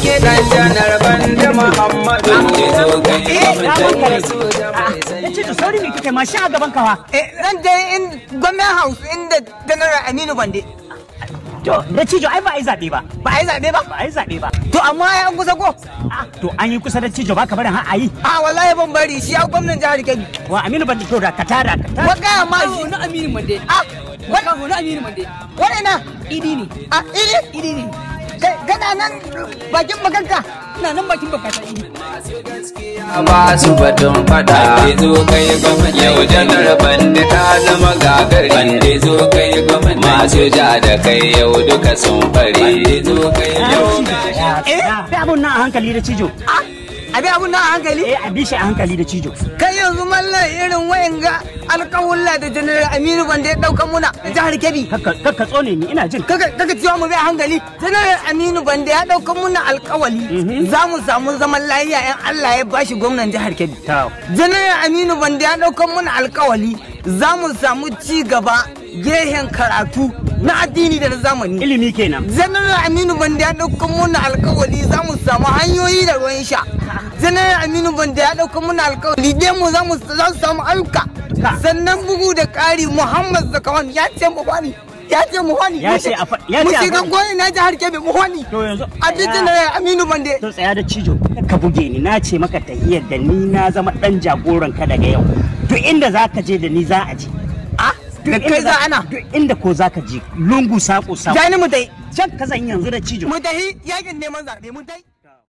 ke dan janar banda Muhammadu ne zo kai ya ce da sauri ne kike mashi a gaban kawa zan je in gwamnan house inda janar Aminu Bande. to da cijo ai ba a yi zaɓe ba Ba a yi zaɓe ba? ba a yi zaɓe ba To amma ya kusa ko? to an yi kusa da cijo ba ka barin har a yi Wallahi ban bari shi ya gwamnan jihar Kebbi. wa Aminu Bande to da ka tara Wa gaya ma shi. na Aminu Mande. Wani na Aminu Mande. wani na? Idi ne. Ili? Idi ne. Kana nan bakin maganka? Ina nan bakin bakata idi. ba su batun fada bande zo kai gwamnati yau janar bande ta zama gagari bande zo kai gwamnati masu ja da kai yau duka sun fari bande zo kai yau bi abun nan a hankali da cijo Abi abun nan a hankali? a bi shi a hankali da cijo Kai yanzu mallan irin wayan ga alƙawulla da janar Aminu Bande ya ɗauka muna a jihar Kebbi. kakka tsone ni ina jin Kaka cewa mu bi a hankali. Janar Aminu Bande ya ɗauka muna alƙawali. Za mu samu zaman lafiya in Allah ya bashi gwamnan jihar Kebbi. Janar Aminu Bande ya ɗauka muna alƙawali. Za mu samu ci gaba gehen karatu na addini da na zamani. ilimi kenan Janar Aminu Bande ya ɗauka muna alƙawali za mu samu hanyoyi da ruwan sha. Janar Aminu Bande ya ɗauka muna alƙawali dai mu za su samu ayyuka. Sannan bugu da ƙari Muhammad Zakawan ya ce mu bani. Ya ce mu wani. Ya ce mu shiga goyi na jihar Kebbi mu wani. to yanzu A Janar Aminu Bande. to tsaya da cijo ka buge ni na ce maka tahiyar da ni na zama dan jagoran ka daga yau duk inda zaka je da ni za a je Da kai za ana. duk inda ko zaka je lungu sako sako Jani mu dai. can ka zan yanzu da cijo Mu tahi yakin neman zaɓe mu dai.